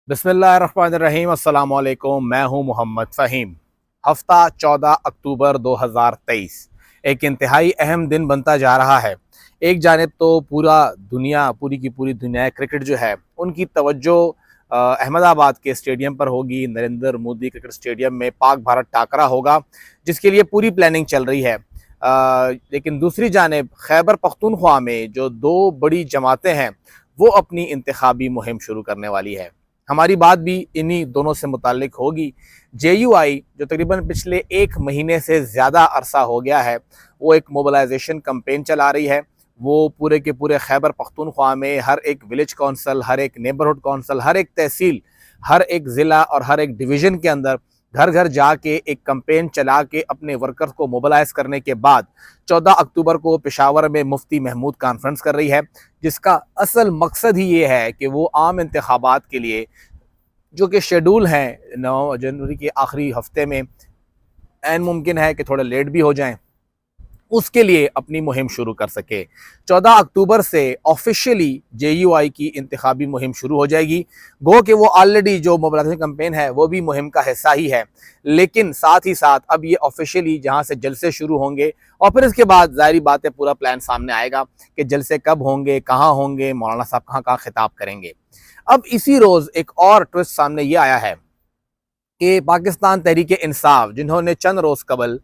बिस्मिल्लाहिर्रहमानिर्रहीम अस्सलाम वालेकुम। मैं हूं मोहम्मद फ़हीम। हफ्ता 14 अक्टूबर 2023 एक इंतहाई अहम दिन बनता जा रहा है। एक जानिब तो पूरी की पूरी दुनिया क्रिकेट जो है उनकी तवज्जो अहमदाबाद के स्टेडियम पर होगी। नरेंद्र मोदी क्रिकेट स्टेडियम में पाक भारत टाकरा होगा, जिसके लिए पूरी प्लानिंग चल रही है। लेकिन दूसरी जानिब खैबर पख्तूनख्वा में जो दो बड़ी जमातें हैं वो अपनी इंतखाबी मुहिम शुरू करने वाली है। हमारी बात भी इन्हीं दोनों से मुताल्लिक होगी। JUI जो तकरीबन पिछले एक महीने से ज़्यादा अरसा हो गया है, वो एक मोबिलाइजेशन कैंपेन चला रही है। वो पूरे के पूरे खैबर पख्तूनख्वा में हर एक विलेज कौंसल, हर एक नेबरहुड कौंसल, हर एक तहसील, हर एक ज़िला और हर एक डिवीज़न के अंदर घर घर जाके एक कैंपेन चला के अपने वर्कर्स को मोबिलाइज करने के बाद 14 अक्टूबर को पेशावर में मुफ्ती महमूद कॉन्फ्रेंस कर रही है, जिसका असल मकसद ही ये है कि वो आम इंतखाबात के लिए जो कि शेड्यूल हैं 9 जनवरी के आखिरी हफ्ते में, ऐन मुमकिन है कि थोड़ा लेट भी हो जाएं, उसके लिए अपनी मुहिम शुरू कर सके। 14 अक्टूबर से ऑफिशियली JUI की इंतखाबी मुहिम शुरू हो जाएगी। गो कि वो ऑलरेडी जो मोबिलाइजेशन कैंपेन है वो भी मुहिम का हिस्सा ही है, लेकिन साथ ही साथ अब ये ऑफिशियली जहाँ से जलसे शुरू होंगे और फिर इसके बाद ज़ाहिर बात है पूरा प्लान सामने आएगा कि जलसे कब होंगे, कहाँ होंगे, मौलाना साहब कहाँ कहाँ खिताब करेंगे। अब इसी रोज़ एक और ट्विस्ट सामने ये आया है कि पाकिस्तान तहरीक इंसाफ, जिन्होंने चंद रोज़ कबल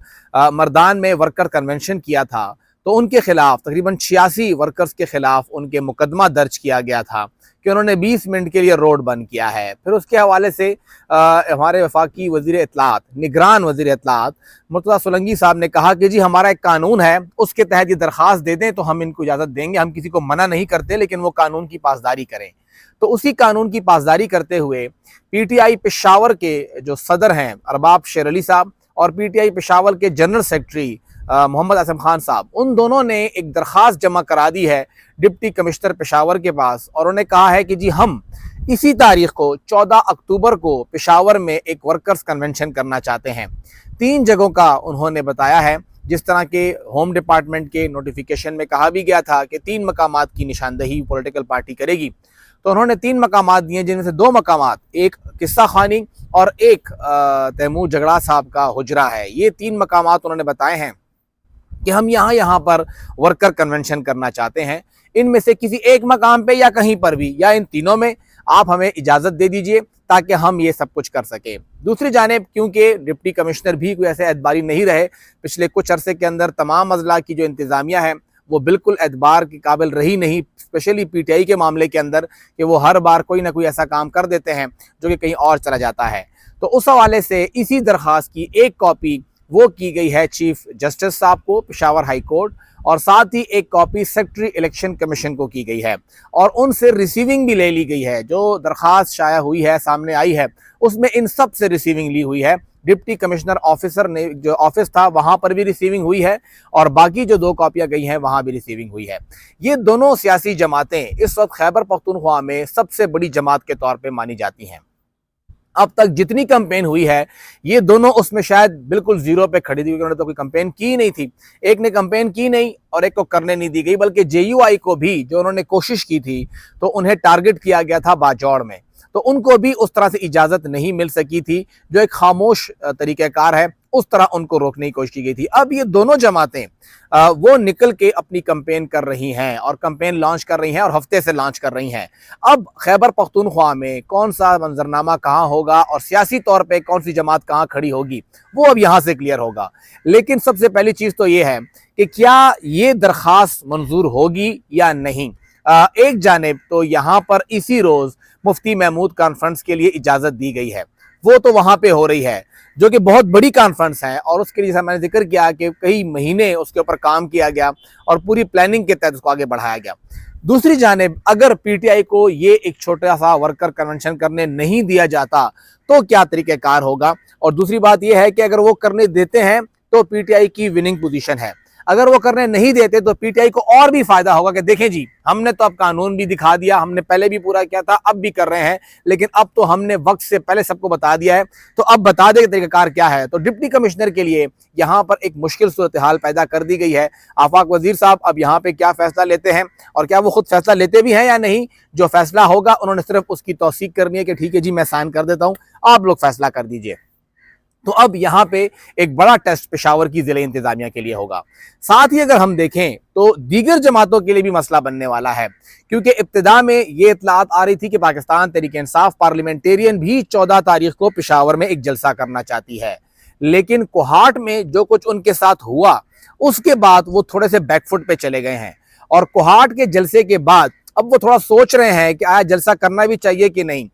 मर्दान में वर्कर कन्वेंशन किया था, तो उनके खिलाफ तकरीबन 86 वर्कर्स के खिलाफ उनके मुकदमा दर्ज किया गया था कि उन्होंने 20 मिनट के लिए रोड बंद किया है। फिर उसके हवाले से हमारे वफाकी वज़ीर इत्तलात, निगरान वज़ीर इत्तलात मुर्तज़ा सोलंकी साहब ने कहा कि जी हमारा एक कानून है, उसके तहत ये दरख्वास्त दे दें तो हम इनको इजाज़त देंगे। हम किसी को मना नहीं करते, लेकिन वो कानून की पासदारी करें। तो उसी कानून की पासदारी करते हुए PTI पेशावर के जो सदर हैं अरबाब शेर अली साहब और PTI पेशावर के जनरल सेक्रेटरी मोहम्मद आसिम खान साहब, उन दोनों ने एक दरख्वास्त जमा करा दी है डिप्टी कमिश्नर पेशावर के पास, और उन्होंने कहा है कि जी हम इसी तारीख को 14 अक्टूबर को पेशावर में एक वर्कर्स कन्वेंशन करना चाहते हैं। 3 जगहों का उन्होंने बताया है। जिस तरह के होम डिपार्टमेंट के नोटिफिकेशन में कहा भी गया था कि 3 मकामात की निशानदही पॉलिटिकल पार्टी करेगी, तो उन्होंने 3 मकामात दिए, जिनमें से 2 मकामात, एक किस्सा खानी और एक तैमूर झगड़ा साहब का हुजरा है। ये 3 मकामात उन्होंने बताए हैं कि हम यहाँ पर वर्कर कन्वेंशन करना चाहते हैं। इनमें से किसी एक मकाम पे या कहीं पर भी या इन तीनों में आप हमें इजाज़त दे दीजिए ताकि हम ये सब कुछ कर सकें। दूसरी जानिब क्योंकि डिप्टी कमिश्नर भी कोई ऐसे एतबारी नहीं रहे, पिछले कुछ अरसे के अंदर तमाम अजला की जो इंतज़ामिया है वो बिल्कुल एतबार के काबिल रही नहीं, स्पेशली PTI के मामले के अंदर, कि वो हर बार कोई ना कोई ऐसा काम कर देते हैं जो कि कहीं और चला जाता है। तो उस हवाले से इसी दरख्वास्त की एक कॉपी वो की गई है चीफ जस्टिस साहब को, पेशावर हाई कोर्ट, और साथ ही एक कॉपी सेक्रेटरी इलेक्शन कमीशन को की गई है और उनसे रिसीविंग भी ले ली गई है। जो दरख्वास्त शाया हुई है, सामने आई है, उसमें इन सब से रिसीविंग ली हुई है। डिप्टी कमिश्नर ऑफिसर ने जो ऑफिस था वहाँ पर भी रिसीविंग हुई है और बाकी जो 2 कॉपियाँ गई हैं वहाँ भी रिसीविंग हुई है। ये दोनों सियासी जमातें इस वक्त खैबर पख्तूनख्वा में सबसे बड़ी जमात के तौर पर मानी जाती हैं। अब तक जितनी कैंपेन हुई है ये दोनों उसमें शायद बिल्कुल जीरो पे खड़ी थी, क्योंकि उन्होंने तो कोई कैंपेन की नहीं थी। एक ने कैंपेन की नहीं और एक को करने नहीं दी गई, बल्कि JUI को भी जो उन्होंने कोशिश की थी तो उन्हें टारगेट किया गया था बाजौड़ में, तो उनको भी उस तरह से इजाज़त नहीं मिल सकी थी। जो एक खामोश तरीक़ाकार है उस तरह उनको रोकने की कोशिश की गई थी। अब ये दोनों जमातें वो निकल के अपनी कैंपेन कर रही हैं और कैंपेन लॉन्च कर रही हैं और हफ्ते से लॉन्च कर रही हैं। अब खैबर पख्तूनख्वा में कौन सा मंजरनामा कहाँ होगा और सियासी तौर पे कौन सी जमात कहाँ खड़ी होगी वो अब यहाँ से क्लियर होगा। लेकिन सबसे पहली चीज़ तो ये है कि क्या ये दरख्वास्त मंजूर होगी या नहीं। एक जानिब तो यहाँ पर इसी रोज़ मुफ्ती महमूद कॉन्फ्रेंस के लिए इजाज़त दी गई है, वो तो वहाँ पे हो रही है, जो कि बहुत बड़ी कॉन्फ्रेंस है और उसके लिए जैसा मैंने जिक्र किया कि कई महीने उसके ऊपर काम किया गया और पूरी प्लानिंग के तहत उसको आगे बढ़ाया गया। दूसरी जानिब अगर PTI को ये एक छोटा सा वर्कर कन्वेंशन करने नहीं दिया जाता तो क्या तरीक़ाकार होगा, और दूसरी बात यह है कि अगर वो करने देते हैं तो PTI की विनिंग पोजीशन है। अगर वो करने नहीं देते तो पीटीआई को और भी फायदा होगा कि देखें जी, हमने तो अब कानून भी दिखा दिया, हमने पहले भी पूरा किया था, अब भी कर रहे हैं, लेकिन अब तो हमने वक्त से पहले सबको बता दिया है, तो अब बता दे तरीकाकार क्या है। तो डिप्टी कमिश्नर के लिए यहाँ पर एक मुश्किल सूरत हाल पैदा कर दी गई है। आफाक वजीर साहब अब यहाँ पे क्या फैसला लेते हैं और क्या वो खुद फैसला लेते भी हैं या नहीं, जो फैसला होगा उन्होंने सिर्फ उसकी तौसीक करनी है कि ठीक है जी मैं साइन कर देता हूँ, आप लोग फैसला कर दीजिए। तो अब यहाँ पे एक बड़ा टेस्ट पेशावर की जिले इंतजामिया के लिए होगा। साथ ही अगर हम देखें तो दीगर जमातों के लिए भी मसला बनने वाला है, क्योंकि इब्तिदा में ये इतलात आ रही थी कि पाकिस्तान तहरीक इंसाफ पार्लियामेंटेरियन भी 14 तारीख को पेशावर में एक जलसा करना चाहती है, लेकिन कोहाट में जो कुछ उनके साथ हुआ उसके बाद वो थोड़े से बैकफुट पे चले गए हैं और कोहाट के जलसे के बाद अब वो थोड़ा सोच रहे हैं कि आया जलसा करना भी चाहिए कि नहीं।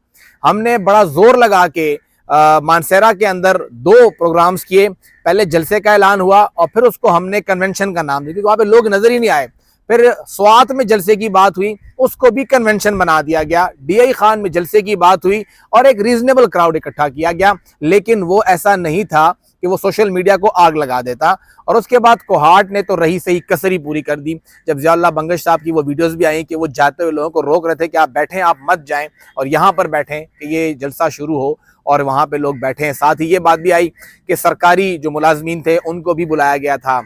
हमने बड़ा जोर लगा के मानसेरा के अंदर 2 प्रोग्राम्स किए, पहले जलसे का ऐलान हुआ और फिर उसको हमने कन्वेंशन का नाम दिया, क्योंकि वहां पे लोग नजर ही नहीं आए। फिर स्वात में जलसे की बात हुई, उसको भी कन्वेंशन बना दिया गया। डीआई खान में जलसे की बात हुई और एक रीजनेबल क्राउड इकट्ठा किया गया, लेकिन वो ऐसा नहीं था कि वो सोशल मीडिया को आग लगा देता। और उसके बाद कोहाट ने तो रही सही कसरी पूरी कर दी, जब ज़ियाउल्लाह बंगश साहब की वो वीडियोस भी आई कि वो जाते हुए लोगों को रोक रहे थे कि आप बैठें, आप मत जाएं और यहाँ पर बैठें कि ये जलसा शुरू हो, और वहाँ पे लोग बैठे हैं। साथ ही ये बात भी आई कि सरकारी जो मुलाजमीन थे उनको भी बुलाया गया था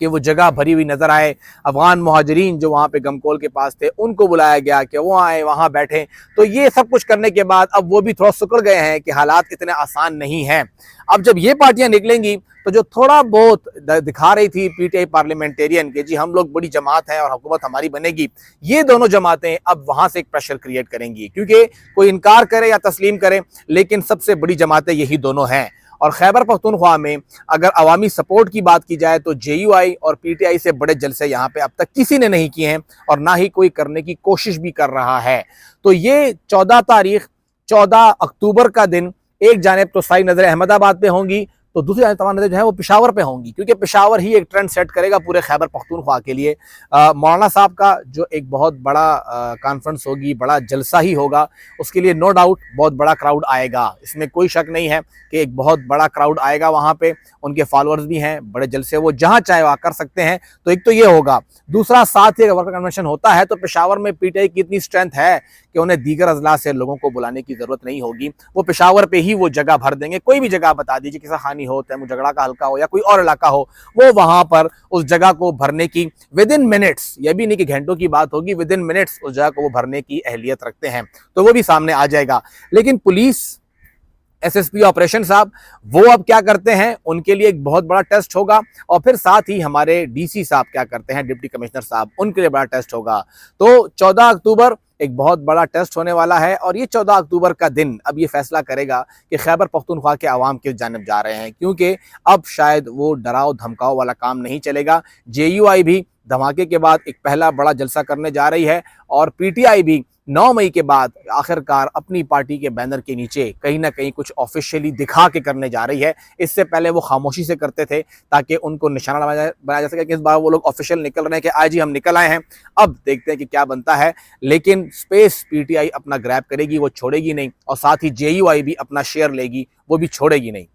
कि वो जगह भरी हुई नजर आए। अफगान मुहाजिरीन जो वहाँ पे गमकोल के पास थे उनको बुलाया गया कि वो आए, वहाँ बैठे। तो ये सब कुछ करने के बाद अब वो भी थोड़ा सुकड़ गए हैं कि हालात इतने आसान नहीं हैं। अब जब ये पार्टियां निकलेंगी तो जो थोड़ा बहुत दिखा रही थी पीटीआई पार्लियामेंटेरियन के जी हम लोग बड़ी जमात हैं और हुकूमत हमारी बनेगी, ये दोनों जमातें अब वहां से एक प्रेशर क्रिएट करेंगी, क्योंकि कोई इनकार करे या तस्लीम करे, लेकिन सबसे बड़ी जमातें यही दोनों हैं। और खैबर पख्तूनख्वा में अगर अवामी सपोर्ट की बात की जाए तो जेयूआई और पीटीआई से बड़े जलसे यहाँ पे अब तक किसी ने नहीं किए हैं और ना ही कोई करने की कोशिश भी कर रहा है। तो ये 14 तारीख 14 अक्टूबर का दिन एक जानिब तो सारी नजरें अहमदाबाद पे होंगी, तो दूसरी जानिब तमाम नजरें जो है वो पेशावर पे होंगी, क्योंकि पेशावर ही एक ट्रेंड सेट करेगा पूरे खैबर पख्तूनख्वा के लिए। मौलाना साहब का जो एक बहुत बड़ा कॉन्फ्रेंस होगी, बड़ा जलसा ही होगा, उसके लिए नो डाउट बहुत बड़ा क्राउड आएगा, इसमें कोई शक नहीं है कि एक बहुत बड़ा क्राउड आएगा वहाँ पे। उनके फॉलोअर्स भी हैं, बड़े जलसे वो जहाँ चाहे वहाँ कर सकते हैं। तो एक तो ये होगा, दूसरा साथ ही अगर वर्कर कन्वेंशन होता है तो पेशावर में पीटीआई की इतनी स्ट्रेंथ है कि उन्हें दीगर अजला से लोगों को बुलाने की जरूरत नहीं होगी, वो पेशावर पे ही वो जगह भर देंगे। कोई भी जगह बता दीजिए, किसा खानी हो, तैमूर झगड़ा का हल्का हो या कोई और इलाका हो, वो वहां पर उस जगह को भरने की विद इन मिनट्स, ये भी नहीं कि घंटों की बात होगी, विद इन मिनट्स उस जगह को वो भरने की अहलियत रखते हैं, तो वो भी सामने आ जाएगा। लेकिन पुलिस एसएसपी ऑपरेशन साहब वो अब क्या करते हैं, उनके लिए एक बहुत बड़ा टेस्ट होगा। और फिर साथ ही हमारे डीसी साहब क्या करते हैं, डिप्टी कमिश्नर साहब, उनके लिए बड़ा टेस्ट होगा। तो 14 अक्टूबर एक बहुत बड़ा टेस्ट होने वाला है और ये 14 अक्टूबर का दिन अब ये फैसला करेगा कि खैबर पख्तूनख्वा के अवाम किस जानिब जा रहे हैं, क्योंकि अब शायद वो डराओ धमकाओ वाला काम नहीं चलेगा। जेयूआई भी धमाके के बाद एक पहला बड़ा जलसा करने जा रही है और पीटीआई भी 9 मई के बाद आखिरकार अपनी पार्टी के बैनर के नीचे कहीं ना कहीं कुछ ऑफिशियली दिखा के करने जा रही है। इससे पहले वो खामोशी से करते थे ताकि उनको निशाना बनाया जा सके कि इस बार वो लोग ऑफिशियल निकल रहे हैं कि आज ही हम निकल आए हैं। अब देखते हैं कि क्या बनता है, लेकिन स्पेस पीटीआई अपना ग्रैब करेगी, वो छोड़ेगी नहीं, और साथ ही जेयूआई भी अपना शेयर लेगी, वो भी छोड़ेगी नहीं।